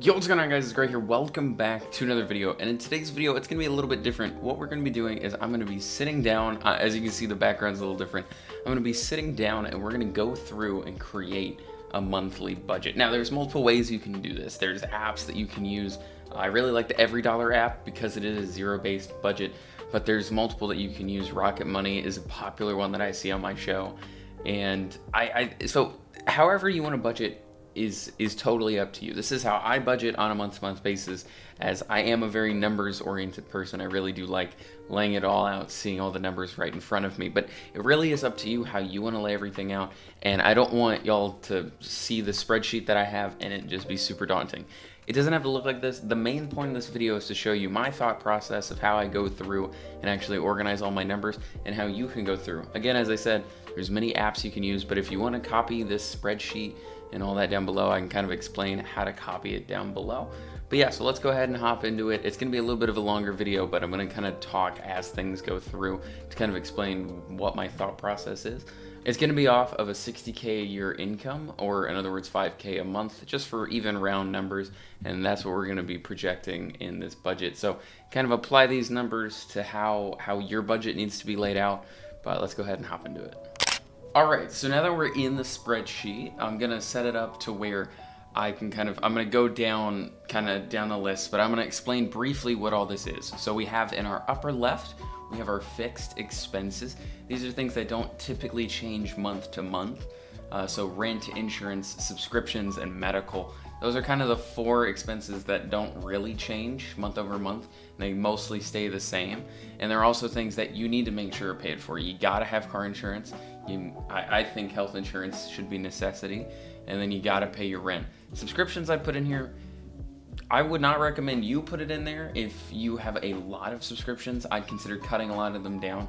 Yo, what's going on, guys? It's Greg here. Welcome back to another video. And in today's video, it's going to be a little bit different. What we're going to be doing is I'm going to be sitting down. As you can see, the background's a little different. I'm going to be sitting down and we're going to go through and create a monthly budget. Now, there's multiple ways you can do this. There's apps that you can use. I really like the Every Dollar app because it is a zero-based budget, but there's multiple that you can use. Rocket Money is a popular one that I see on my show. And so however you want to budget is totally up to you. This is how I budget on a month-to-month basis, as I am a very numbers-oriented person. I really do like laying it all out, seeing all the numbers right in front of me, but it really is up to you how you want to lay everything out, and I don't want y'all to see the spreadsheet that I have and it just be super daunting. It doesn't have to look like this. The main point of this video is to show you my thought process of how I go through and actually organize all my numbers and how you can go through. Again, as I said, there's many apps you can use, but if you want to copy this spreadsheet and all that down below, I can kind of explain how to copy it down below. But yeah, so let's go ahead and hop into it. It's gonna be a little bit of a longer video, but I'm gonna kind of talk as things go through to kind of explain what my thought process is. It's gonna be off of a 60K a year income, or in other words, 5K a month, just for even round numbers. And that's what we're gonna be projecting in this budget. So kind of apply these numbers to how your budget needs to be laid out, but let's go ahead and hop into it. All right, so now that we're in the spreadsheet, I'm gonna set it up to where I can I'm gonna go down the list, but I'm gonna explain briefly what all this is. So we have in our upper left, we have our fixed expenses. These are things that don't typically change month to month. So rent, insurance, subscriptions, and medical. Those are kind of the four expenses that don't really change month over month. They mostly stay the same. And there are also things that you need to make sure are paid for. You gotta have car insurance. I think health insurance should be a necessity. And then you gotta pay your rent. Subscriptions I put in here, I would not recommend you put it in there. If you have a lot of subscriptions, I'd consider cutting a lot of them down.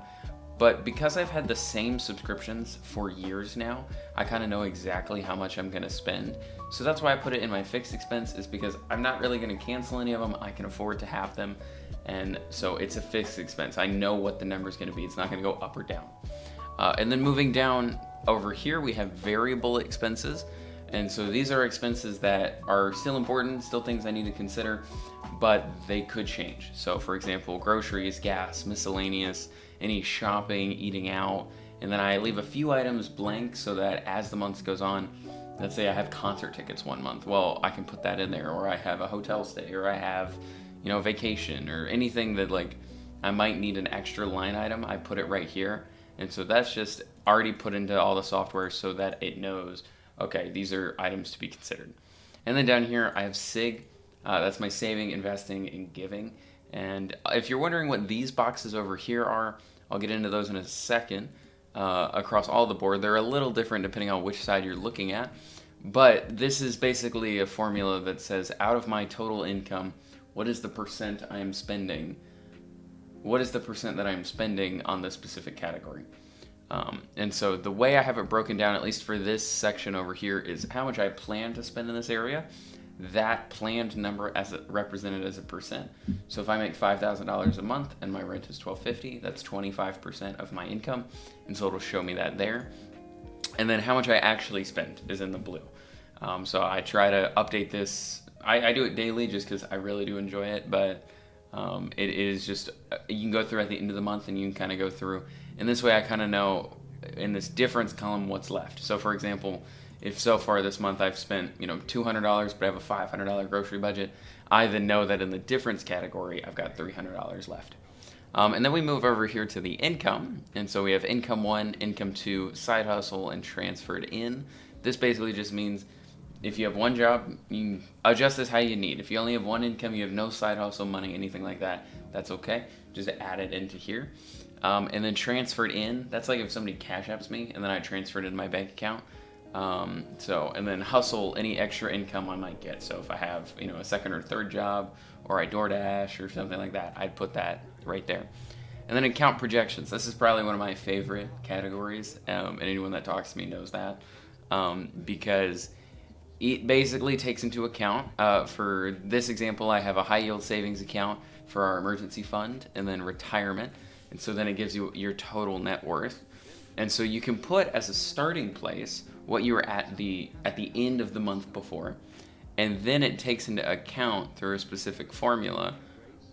But because I've had the same subscriptions for years now, I kind of know exactly how much I'm gonna spend. So that's why I put it in my fixed expense, is because I'm not really gonna cancel any of them. I can afford to have them. And so it's a fixed expense. I know what the number's gonna be. It's not gonna go up or down. And then moving down over here, we have variable expenses. And so these are expenses that are still important, still things I need to consider, but they could change. So for example, groceries, gas, miscellaneous, any shopping, eating out. And then I leave a few items blank so that as the month goes on, let's say I have concert tickets one month, well, I can put that in there, or I have a hotel stay, or I have, a vacation, or anything that like I might need an extra line item, I put it right here. And so that's just already put into all the software so that it knows, okay, these are items to be considered. And then down here, I have SIG. That's my saving, investing, and giving. And if you're wondering what these boxes over here are, I'll get into those in a second. Across all the board, they're a little different depending on which side you're looking at. But this is basically a formula that says, out of my total income, what is the percent I am spending? What is the percent that I'm spending on this specific category? And so the way I have it broken down, at least for this section over here, is how much I plan to spend in this area. That planned number as represented as a percent. So if I make $5,000 a month and my rent is $1,250, that's 25% of my income. And so it'll show me that there. And then how much I actually spend is in the blue. So I try to update this. I do it daily just because I really do enjoy it, but it is just, you can go through at the end of the month and you can kind of go through. And this way I kind of know in this difference column what's left. So for example, if so far this month I've spent, $200, but I have a $500 grocery budget, I then know that in the difference category, I've got $300 left. And then we move over here to the income. And so we have income 1, income 2, side hustle, and transferred in. This basically just means if you have one job, you adjust this how you need. If you only have one income, you have no side hustle money, anything like that, that's okay. Just add it into here. And then transferred in, that's like if somebody cash apps me and then I transfer it into my bank account. And then hustle, any extra income I might get. So if I have, a second or third job, or I DoorDash or something like that, I'd put that right there. And then account projections. This is probably one of my favorite categories. And anyone that talks to me knows that. Because it basically takes into account, for this example, I have a high yield savings account for our emergency fund and then retirement. And so then it gives you your total net worth. And so you can put as a starting place what you were at the end of the month before. And then it takes into account through a specific formula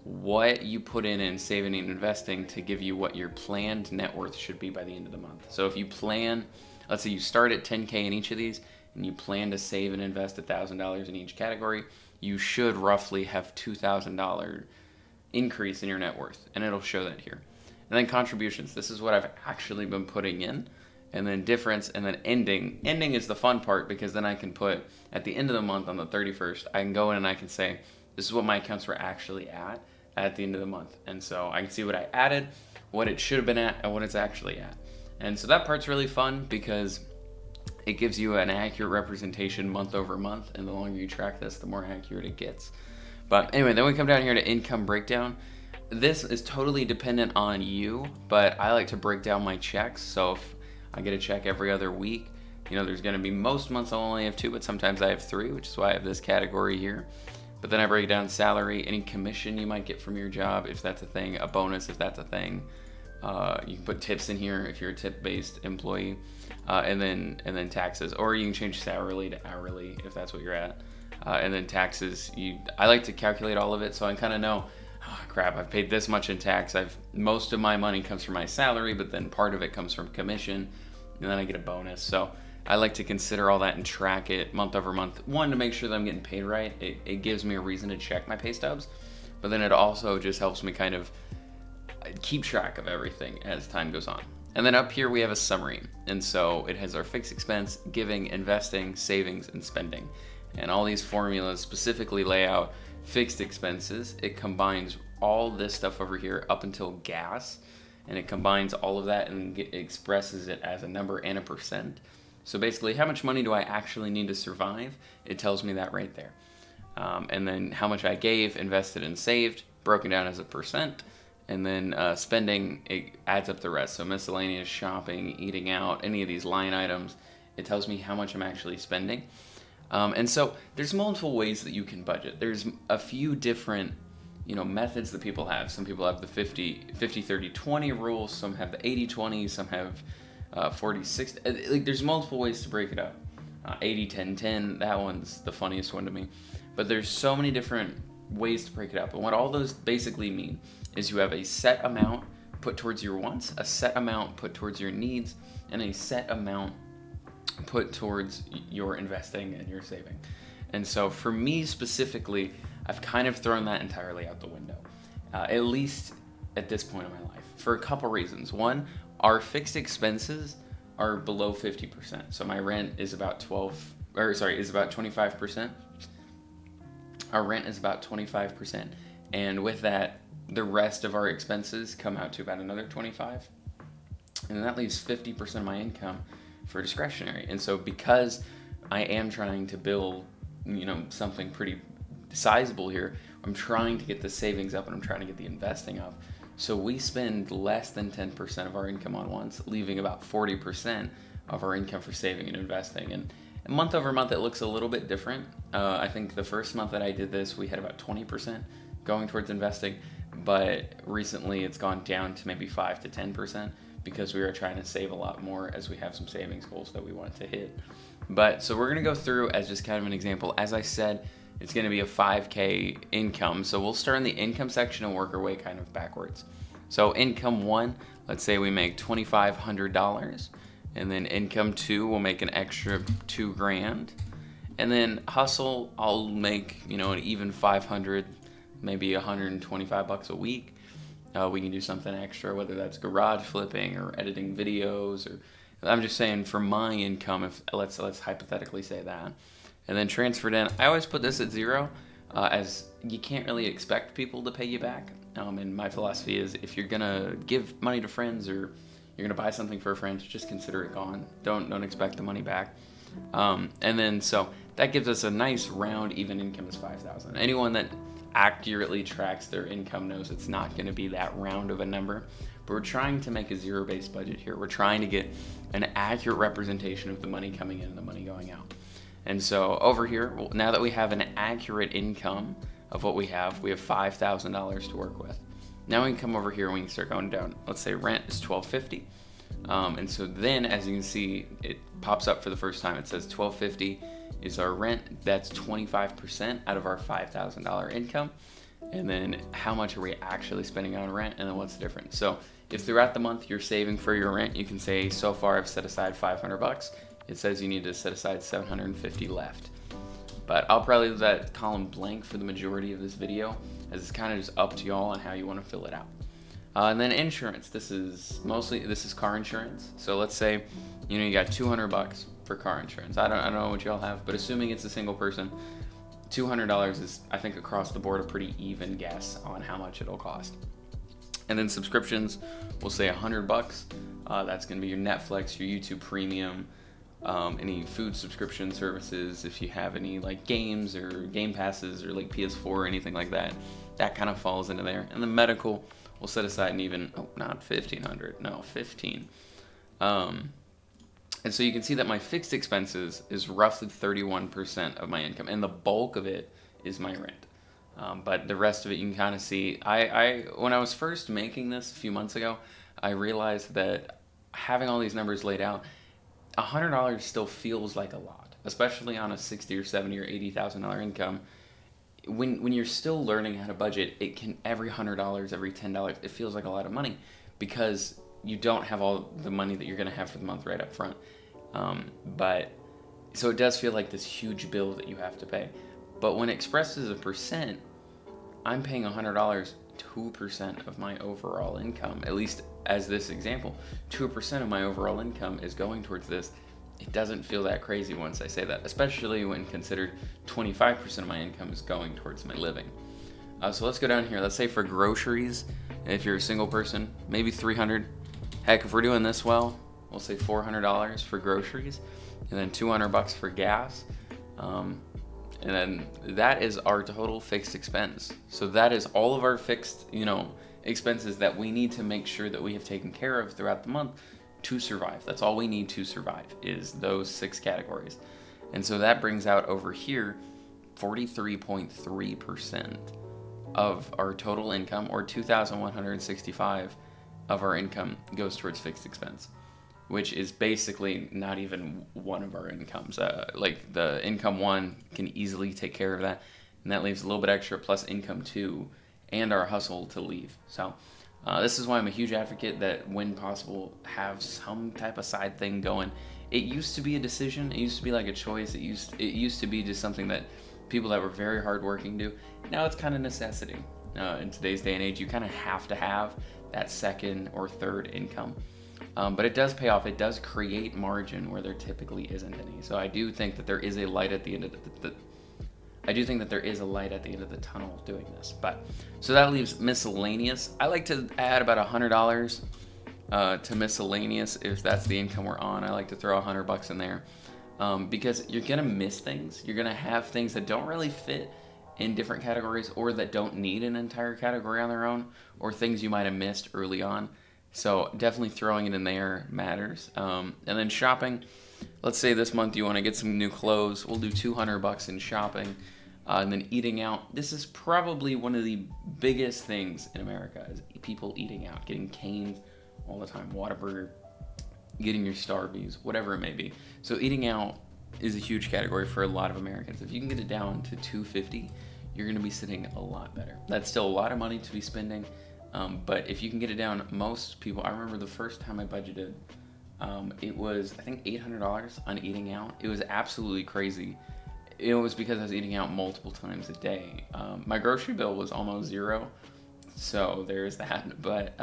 what you put in saving and investing to give you what your planned net worth should be by the end of the month. So if you plan, let's say you start at 10K in each of these and you plan to save and invest $1,000 in each category, you should roughly have $2,000 increase in your net worth, and it'll show that here. And then contributions, this is what I've actually been putting in. And then difference, and then ending. Ending is the fun part, because then I can put, at the end of the month on the 31st, I can go in and I can say, this is what my accounts were actually at the end of the month. And so I can see what I added, what it should have been at, and what it's actually at. And so that part's really fun because it gives you an accurate representation month over month, and the longer you track this, the more accurate it gets. But anyway, then we come down here to income breakdown. This is totally dependent on you, but I like to break down my checks. So if I get a check every other week, there's going to be most months I'll only have 2, but sometimes I have 3, which is why I have this category here. But then I break down salary, any commission you might get from your job, if that's a thing, a bonus if that's a thing. You can put tips in here if you're a tip-based employee, and then taxes, or you can change salary to hourly if that's what you're at. And then taxes, I like to calculate all of it so I kind of know, oh crap, I've paid this much in tax. Most of my money comes from my salary, but then part of it comes from commission, and then I get a bonus. So I like to consider all that and track it month over month. One, to make sure that I'm getting paid right. It gives me a reason to check my pay stubs, but then it also just helps me kind of keep track of everything as time goes on. And then up here we have a summary, and so it has our fixed expense, giving, investing, savings, and spending. And all these formulas specifically lay out fixed expenses. It combines all this stuff over here up until gas, and it combines all of that and expresses it as a number and a percent. So basically, how much money do I actually need to survive? It tells me that right there. And then how much I gave, invested, and saved, broken down as a percent. And then spending, it adds up the rest. So miscellaneous, shopping, eating out, any of these line items, it tells me how much I'm actually spending. And so there's multiple ways that you can budget. There's a few different methods that people have. Some people have the 50-30-20 rule. Some have the 80-20. Some have 40-60. There's multiple ways to break it up. 80-10-10, that one's the funniest one to me. But there's so many different ways to break it up. And what all those basically mean is you have a set amount put towards your wants, a set amount put towards your needs, and a set amount put towards your investing and your saving. And so for me specifically, I've kind of thrown that entirely out the window, at least at this point in my life, for a couple reasons. One, our fixed expenses are below 50%. So my rent is about 25%. Our rent is about 25%. And with that, the rest of our expenses come out to about another 25. And that leaves 50% of my income for discretionary. And so because I am trying to build, something pretty sizable here, I'm trying to get the savings up and I'm trying to get the investing up. So we spend less than 10% of our income on wants, leaving about 40% of our income for saving and investing. And month over month, it looks a little bit different. I think the first month that I did this, we had about 20% going towards investing, but recently it's gone down to maybe 5 to 10% because we are trying to save a lot more as we have some savings goals that we want to hit. But so we're going to go through as just kind of an example. As I said, it's going to be a 5K income. So we'll start in the income section and work our way kind of backwards. So income 1, let's say we make $2,500. And then income 2, we'll make an extra $2,000. And then hustle, I'll make, an even 500, maybe 125 bucks a week. We can do something extra, whether that's garage flipping or editing videos, or I'm just saying for my income, if let's hypothetically say that. And then transferred in, I always put this at 0, as you can't really expect people to pay you back. And my philosophy is, if you're gonna give money to friends or you're gonna buy something for a friend, just consider it gone. Don't expect the money back. And then so that gives us a nice round even income is $5,000. Anyone that accurately tracks their income knows it's not going to be that round of a number, but we're trying to make a zero-based budget here. We're trying to get an accurate representation of the money coming in and the money going out. And so over here, now that we have an accurate income of what we have $5,000 to work with. Now we can come over here and we can start going down. Let's say rent is $1,250. And so then, as you can see, it pops up for the first time. It says $1,250 is our rent. That's 25% out of our $5,000 income. And then how much are we actually spending on rent, and then what's the difference? So if throughout the month you're saving for your rent, you can say, so far I've set aside $500. It says you need to set aside $750 left. But I'll probably leave that column blank for the majority of this video, as it's kind of just up to y'all on how you want to fill it out. And then insurance. This is car insurance. So let's say you got $200 for car insurance. I don't know what y'all have, but assuming it's a single person, $200 is, I think, across the board a pretty even guess on how much it'll cost. And then subscriptions, we'll say $100. That's going to be your Netflix, your YouTube Premium, any food subscription services, if you have any like games or game passes or like PS4 or anything like that, that kind of falls into there. And the medical, we'll set aside an even, not $1,500, no, $15. And so you can see that my fixed expenses is roughly 31% of my income, and the bulk of it is my rent. But the rest of it, you can kind of see. When I was first making this a few months ago, I realized that having all these numbers laid out, $100 still feels like a lot, especially on a $60,000 or $70,000 or $80,000 income. When you're still learning how to budget, every $100, every $10, it feels like a lot of money, because you don't have all the money that you're going to have for the month right up front. But so it does feel like this huge bill that you have to pay. But when expressed as a percent, I'm paying $100, 2% of my overall income, at least as this example. 2% of my overall income is going towards this. It doesn't feel that crazy once I say that, especially when considered 25% of my income is going towards my living. So let's go down here. Let's say for groceries, if you're a single person, maybe $300. Heck, if we're doing this well, we'll say $400 for groceries, and then $200 for gas. And then that is our total fixed expense. So that is all of our fixed, expenses that we need to make sure that we have taken care of throughout the month to survive. That's all we need to survive, is those 6 categories. And so that brings out over here 43.3% of our total income, or $2,165 of our income goes towards fixed expense, which is basically not even one of our incomes. Like the income 1 can easily take care of that, and that leaves a little bit extra plus income 2 and our hustle to leave. So this is why I'm a huge advocate that when possible, have some type of side thing going. It used to be a decision. It used to be like a choice. It used to be just something that people that were very hardworking do. Now it's kind of necessity. In today's day and age, you kind of have to have that second or third income. But it does pay off. It does create margin where there typically isn't any. So I do think that there is a light at the end of the tunnel doing this. But so that leaves miscellaneous. I like to add about $100 to miscellaneous if that's the income we're on. I like to throw $100 in there because you're gonna miss things. You're gonna have things that don't really fit in different categories, or that don't need an entire category on their own, or things you might have missed early on. So definitely throwing it in there matters. And then shopping, let's say this month you want to get some new clothes. We'll do $200 in shopping. And then eating out. This is probably one of the biggest things in America, is people eating out, getting caned all the time, Whataburger, getting your Starbucks, whatever it may be. So eating out is a huge category for a lot of Americans. If you can get it down to $250, you're going to be sitting a lot better. That's still a lot of money to be spending. But if you can get it down, most people, I remember the first time I budgeted, it was, I think, $800 on eating out. It was absolutely crazy. It was because I was eating out multiple times a day. My grocery bill was almost zero, so there's that. But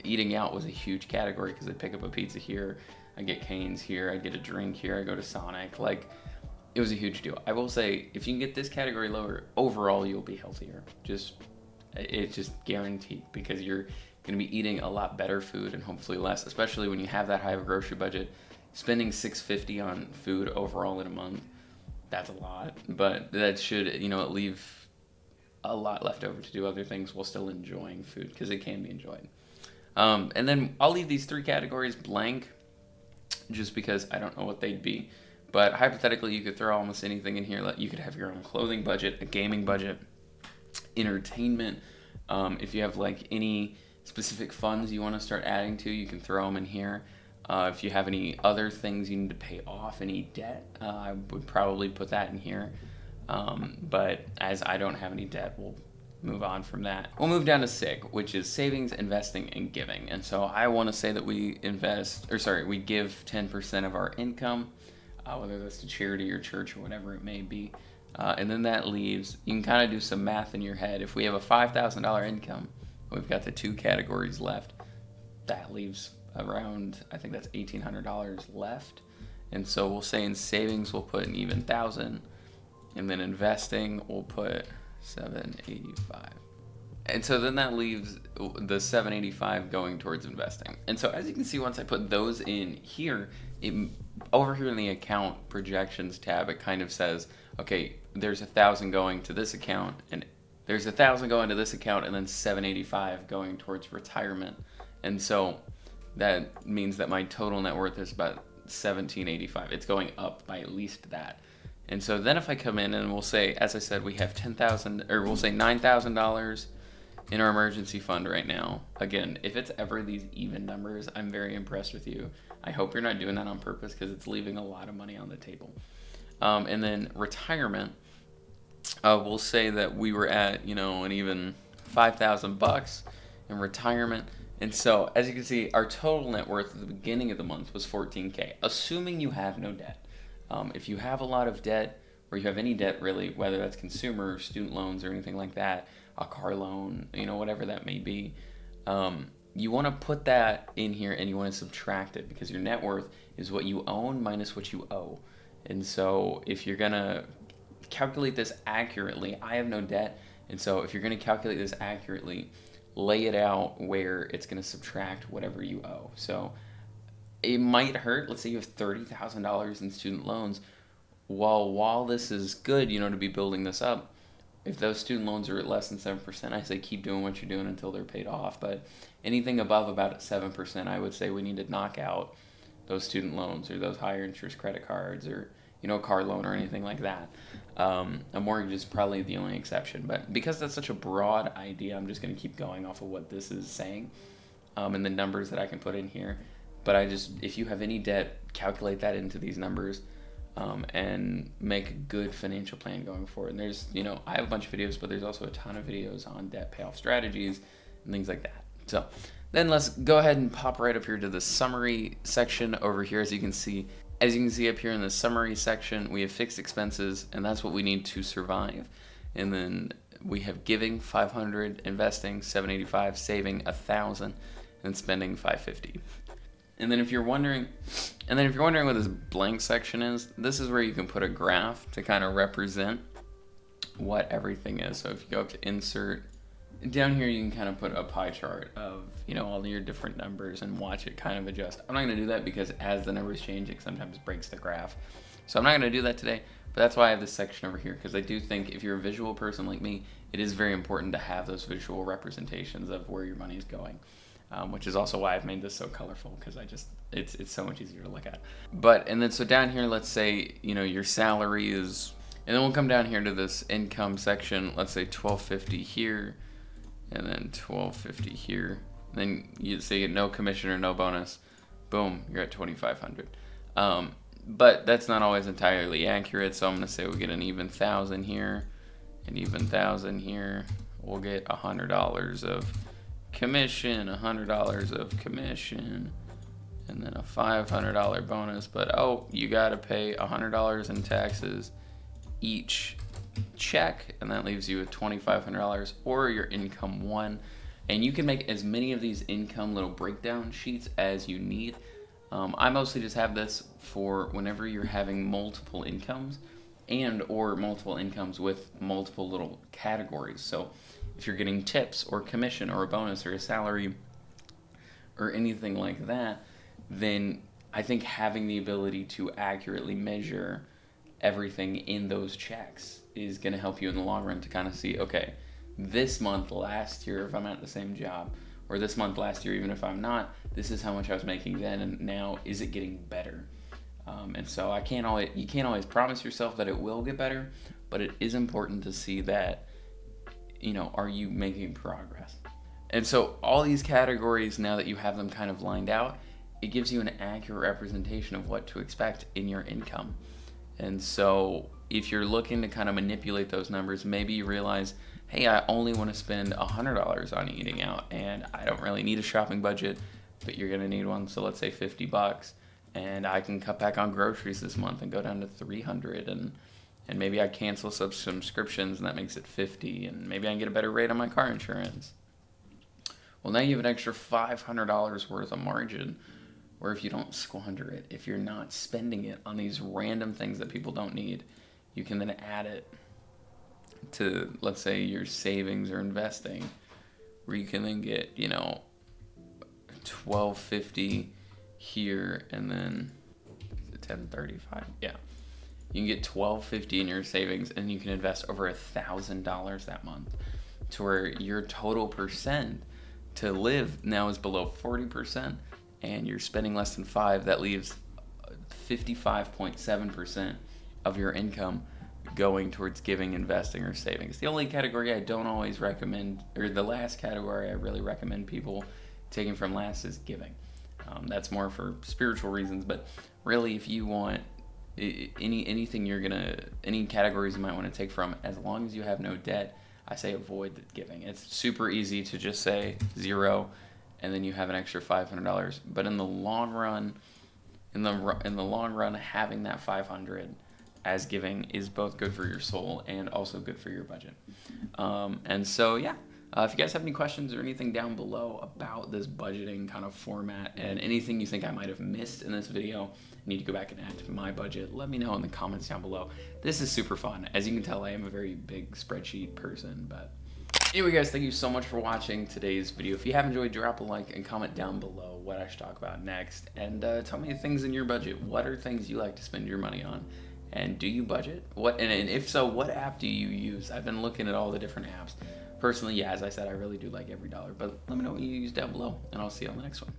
eating out was a huge category because I'd pick up a pizza here, I'd get Cane's here, I'd get a drink here, I'd go to Sonic. Like, it was a huge deal. I will say, if you can get this category lower, overall you'll be healthier. It's just guaranteed, because you're going to be eating a lot better food and hopefully less, especially when you have that high of a grocery budget. Spending $650 on food overall in a month, that's a lot, but that should, leave a lot left over to do other things while still enjoying food, because it can be enjoyed. And then I'll leave these 3 categories blank just because I don't know what they'd be. But hypothetically, you could throw almost anything in here. You could have your own clothing budget, a gaming budget, entertainment. If you have like any specific funds you want to start adding to, you can throw them in here. If you have any other things you need to pay off, any debt, I would probably put that in here. But as I don't have any debt, we'll move on from that. We'll move down to SIG, which is savings, investing, and giving. And so I want to say that we give 10% of our income, whether that's to charity or church or whatever it may be. And then that leaves, you can kind of do some math in your head. If we have a $5,000 income, we've got the 2 categories left. That leaves around, I think that's $1,800 left. And so we'll say in savings, we'll put an even 1,000. And then investing, we'll put 785. And so then that leaves the 785 going towards investing. And so as you can see, once I put those in here, over here in the account projections tab, it kind of says, okay, there's 1,000 going to this account, and there's 1,000 going to this account, and then 785 going towards retirement. And so that means that my total net worth is about 1,785. It's going up by at least that. And so then if I come in and we'll say, as I said, we have we'll say $9,000 in our emergency fund right now. Again, if it's ever these even numbers, I'm very impressed with you. I hope you're not doing that on purpose, because it's leaving a lot of money on the table. And then retirement, we'll say that we were at, an even $5,000 in retirement. And so as you can see, our total net worth at the beginning of the month was $14K, assuming you have no debt. If you have a lot of debt, or you have any debt really, whether that's consumer or student loans or anything like that, a car loan, whatever that may be, you want to put that in here and you want to subtract it, because your net worth is what you own minus what you owe. And so if you're going to calculate this accurately, I have no debt, and so if you're going to calculate this accurately, lay it out where it's going to subtract whatever you owe. So it might hurt. Let's say you have $30,000 in student loans. While this is good, to be building this up, if those student loans are at less than 7%, I say keep doing what you're doing until they're paid off. But anything above about 7%, I would say we need to knock out those student loans or those higher interest credit cards, or a car loan or anything like that. A mortgage is probably the only exception. But because that's such a broad idea, I'm just going to keep going off of what this is saying, and the numbers that I can put in here. But if you have any debt, calculate that into these numbers, and make a good financial plan going forward. And there's, I have a bunch of videos, but there's also a ton of videos on debt payoff strategies and things like that. So then let's go ahead and pop right up here to the summary section over here. As you can see up here in the summary section, we have fixed expenses, and that's what we need to survive. And then we have giving 500, investing 785, saving 1,000, and spending 550. And then if you're wondering what this blank section is, this is where you can put a graph to kind of represent what everything is. So if you go up to insert, down here you can kind of put a pie chart of, all your different numbers and watch it kind of adjust. I'm not going to do that because as the numbers change, it sometimes breaks the graph. So I'm not going to do that today, but that's why I have this section over here, because I do think if you're a visual person like me, it is very important to have those visual representations of where your money is going. Which is also why I've made this so colorful, because it's so much easier to look at. And then so down here, let's say, your salary is, and then we'll come down here to this income section, let's say $1,250 here, and then $1,250 here. Then you say no commission or no bonus, boom, you're at $2,500. But that's not always entirely accurate, so I'm gonna say we get an even 1,000 here, an even 1,000 here. We'll get $100 of commission, $100 of commission, and then a $500 bonus. But you gotta pay $100 in taxes each check, and that leaves you with $2,500, or your income one. And you can make as many of these income little breakdown sheets as you need. I mostly just have this for whenever you're having multiple incomes, or multiple incomes with multiple little categories. So if you're getting tips or commission or a bonus or a salary or anything like that, then I think having the ability to accurately measure everything in those checks is going to help you in the long run to kind of see, okay, this month last year, if I'm at the same job, or this month last year, even if I'm not, this is how much I was making then, and now is it getting better? And so you can't always promise yourself that it will get better, but it is important to see that, are you making progress? And so all these categories, now that you have them kind of lined out, it gives you an accurate representation of what to expect in your income. And so if you're looking to kind of manipulate those numbers, maybe you realize, hey, I only want to spend $100 on eating out, and I don't really need a shopping budget, but you're going to need one. So let's say $50, and I can cut back on groceries this month and go down to 300, and maybe I cancel some subscriptions, and that makes it 50, and maybe I can get a better rate on my car insurance. Well, now you have an extra $500 worth of margin, or if you don't squander it, if you're not spending it on these random things that people don't need, you can then add it to, let's say, your savings or investing, where you can then get, $12.50 here, and then $10.35. Yeah, you can get $12.50 in your savings, and you can invest over $1,000 that month, to where your total percent to live now is below 40%, and you're spending less than 5. That leaves 55.7% of your income going towards giving, investing, or savings. The only category I don't always recommend, or the last category I really recommend people taking from last, is giving. That's more for spiritual reasons, but really, if you want any categories you might want to take from, as long as you have no debt, I say avoid the giving. It's super easy to just say 0, and then you have an extra $500. But in the long run, having that 500 as giving is both good for your soul and also good for your budget. And so, yeah. If you guys have any questions or anything down below about this budgeting kind of format, and anything you think I might have missed in this video, need to go back and add to my budget, let me know in the comments down below. This is super fun. As you can tell, I am a very big spreadsheet person. But anyway, guys, thank you so much for watching today's video. If you have enjoyed, drop a like and comment down below what I should talk about next. And tell me the things in your budget. What are things you like to spend your money on? And do you budget? And if so, what app do you use? I've been looking at all the different apps. Personally, yeah, as I said, I really do like every dollar. But let me know what you use down below, and I'll see you on the next one.